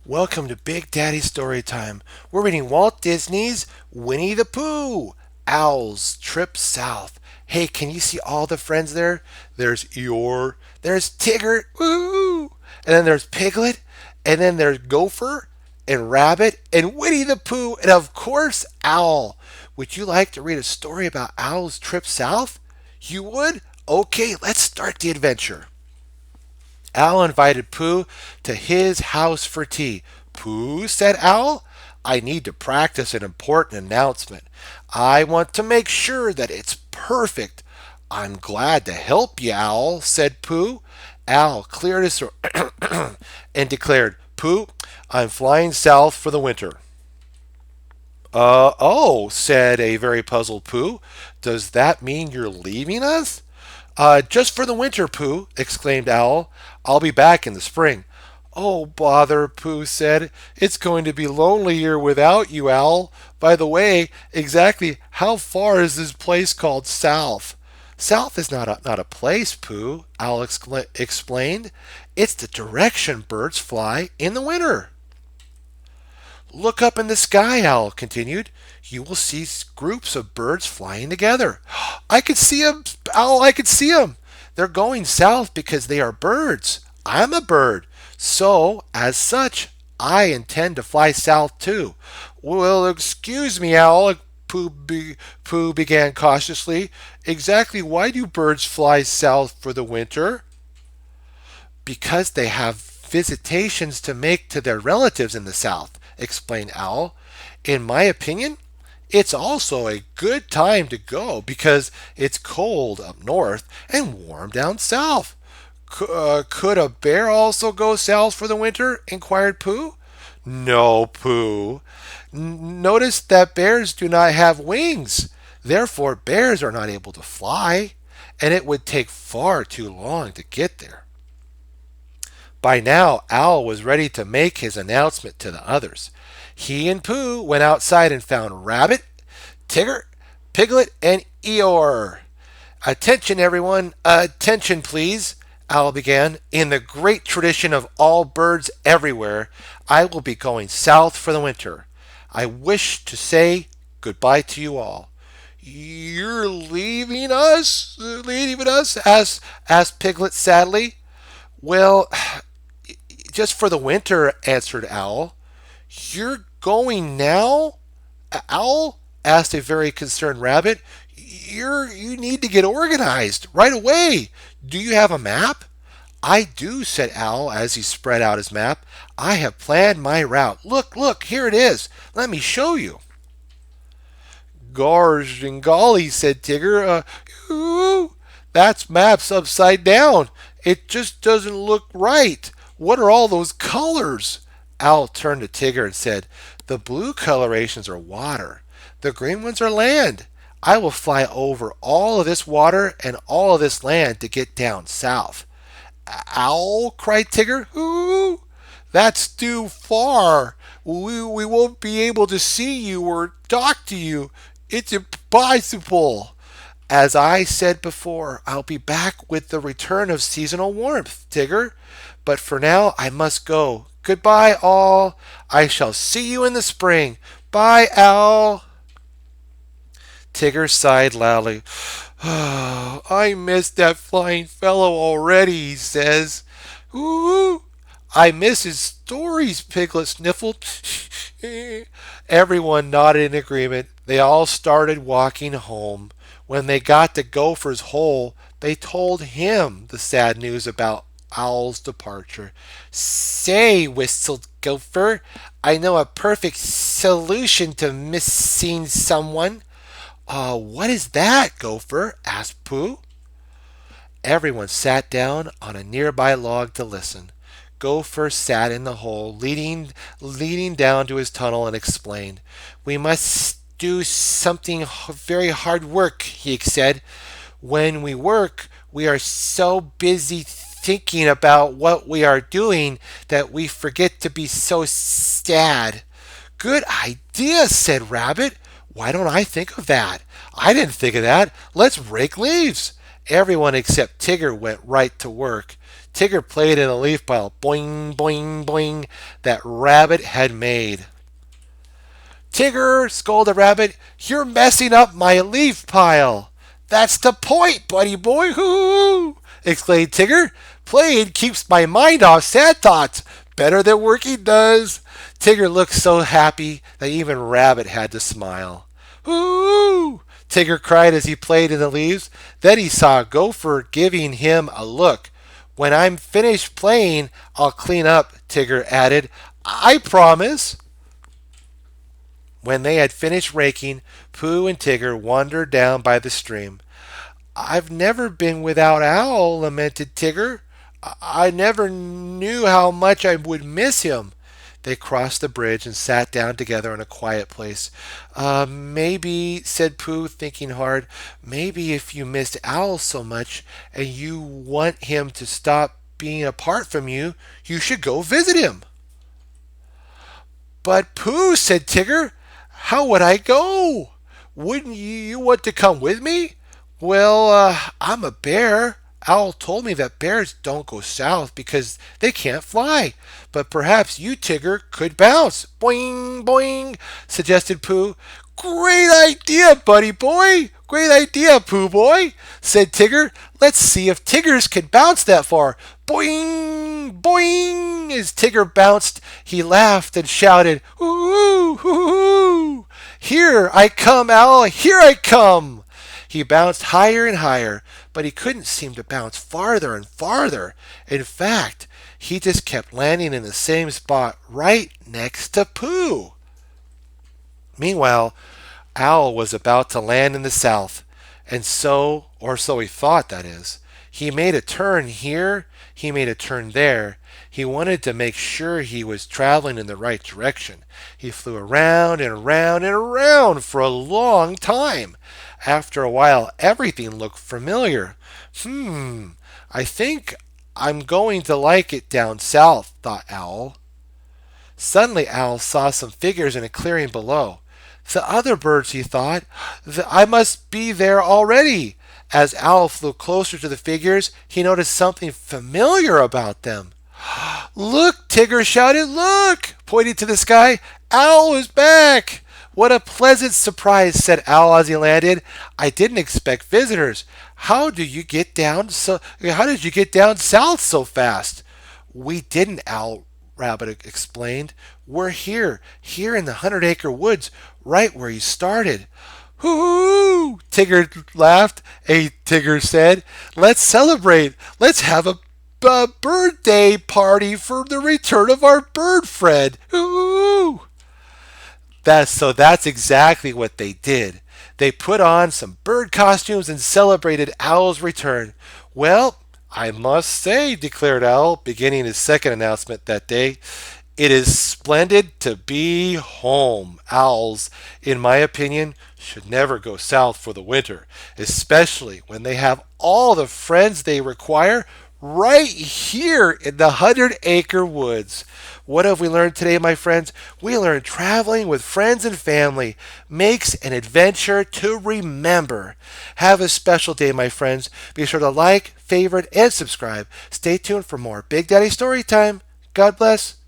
Welcome to Big Daddy Story Time. We're reading Walt Disney's Winnie the Pooh, Owl's Trip South. Hey, can you see all the friends there? There's Eeyore, there's Tigger, woo, and then there's Piglet, and then there's Gopher, and Rabbit, and Winnie the Pooh, and of course, Owl. Would you like to read a story about Owl's Trip South? You would? Okay, let's start the adventure. Al invited Pooh to his house for tea. Pooh, said Owl, I need to practice an important announcement. I want to make sure that it's perfect. I'm glad to help you, Owl, said Pooh. Owl cleared his throat and declared, Pooh, I'm flying south for the winter. Oh, said a very puzzled Pooh. Does that mean you're leaving us? Just for the winter, Pooh, exclaimed Owl. I'll be back in the spring. Oh, bother, Pooh said. It's going to be lonely here without you, Owl. By the way, exactly how far is this place called South? South is not a place, Pooh, Owl explained. It's the direction birds fly in the winter. Look up in the sky, Owl continued. You will see groups of birds flying together. I could see 'em, Owl, I could see 'em. They're going south because they are birds. I'm a bird. So, as such, I intend to fly south too. Well, excuse me, Owl, Pooh began cautiously. Exactly why do birds fly south for the winter? Because they have visitations to make to their relatives in the south, explained Owl. In my opinion, it's also a good time to go because it's cold up north and warm down south. Could a bear also go south for the winter? Inquired Pooh. No, Pooh. Notice that bears do not have wings. Therefore, bears are not able to fly, and it would take far too long to get there. By now, Owl was ready to make his announcement to the others. He and Pooh went outside and found Rabbit, Tigger, Piglet, and Eeyore. Attention, everyone. Attention, please. Owl began. In the great tradition of all birds everywhere, I will be going south for the winter. I wish to say goodbye to you all. You're leaving us? Leaving us? Asked Piglet sadly. Well, just for the winter, answered Owl. You're going now? Owl? Asked a very concerned Rabbit. You need to get organized right away. Do you have a map? I do, said Owl as he spread out his map. I have planned my route. Look, here it is. Let me show you. Gosh and golly, said Tigger. That's maps upside down. It just doesn't look right. What are all those colors? Owl turned to Tigger and said, The blue colorations are water. The green ones are land. I will fly over all of this water and all of this land to get down south. Owl, cried Tigger. Ooh, that's too far. We won't be able to see you or talk to you. It's impossible. As I said before, I'll be back with the return of seasonal warmth, Tigger. But for now, I must go. Goodbye, all. I shall see you in the spring. Bye, Owl. Tigger sighed loudly. Oh, I miss that flying fellow already, he says. Ooh, I miss his stories, Piglet sniffled. Everyone nodded in agreement. They all started walking home. When they got to Gopher's hole, they told him the sad news about Owl's departure. Say, whistled Gopher, I know a perfect solution to missing someone. What is that, Gopher? Asked Pooh. Everyone sat down on a nearby log to listen. Gopher sat in the hole, leading down to his tunnel, and explained, We must do something very hard work, he said. When we work, we are so busy thinking about what we are doing that we forget to be so sad. Good idea, said Rabbit. Why don't I think of that? I didn't think of that. Let's rake leaves. Everyone except Tigger went right to work. Tigger played in a leaf pile. Boing, boing, boing. That Rabbit had made. Tigger, scolded Rabbit, you're messing up my leaf pile. That's the point, buddy boy. Hoo! Exclaimed Tigger. Playing keeps my mind off sad thoughts better than working does. Tigger looked so happy that even Rabbit had to smile. Hoo! Tigger cried as he played in the leaves. Then he saw Gopher giving him a look. When I'm finished playing, I'll clean up, Tigger added. I promise. When they had finished raking, Pooh and Tigger wandered down by the stream. I've never been without Owl, lamented Tigger. I never knew how much I would miss him. They crossed the bridge and sat down together in a quiet place. Maybe, said Pooh, thinking hard, maybe if you missed Owl so much and you want him to stop being apart from you, you should go visit him. But Pooh, said Tigger, how would I go? Wouldn't you want to come with me? Well, I'm a bear. Owl told me that bears don't go south because they can't fly. But perhaps you, Tigger, could bounce. Boing, boing, suggested Pooh. Great idea, buddy boy. Great idea, Pooh boy, said Tigger. Let's see if Tiggers can bounce that far. Boing, boing. As Tigger bounced, he laughed and shouted, hoo, hoo, hoo. Here I come, Owl. Here I come. He bounced higher and higher, but he couldn't seem to bounce farther and farther. In fact, he just kept landing in the same spot right next to Pooh. Meanwhile, Owl was about to land in the south, and so, or so he thought, that is. He made a turn here, he made a turn there. He wanted to make sure he was traveling in the right direction. He flew around and around and around for a long time. After a while, everything looked familiar. I think I'm going to like it down south, thought Owl. Suddenly, Owl saw some figures in a clearing below. The other birds, he thought. I must be there already. As Owl flew closer to the figures, he noticed something familiar about them. Look, Tigger shouted, look! Pointing to the sky. Owl is back! What a pleasant surprise, said Owl as he landed. I didn't expect visitors. How did you get down south so fast? We didn't, Owl, Rabbit explained. We're here in the 100-acre woods, right where you started. Hoo-hoo! Tigger laughed. Hey, Tigger said, let's celebrate. Let's have a birthday party for the return of our bird friend. Hoo-hoo! That's exactly what they did. They put on some bird costumes and celebrated Owl's return. Well, I must say, declared Owl, beginning his second announcement that day, it is splendid to be home. Owls, in my opinion, should never go south for the winter, especially when they have all the friends they require right here in the 100-acre woods. What have we learned today, my friends? We learned traveling with friends and family makes an adventure to remember. Have a special day, my friends. Be sure to like, favorite, and subscribe. Stay tuned for more Big Daddy Story Time. God bless.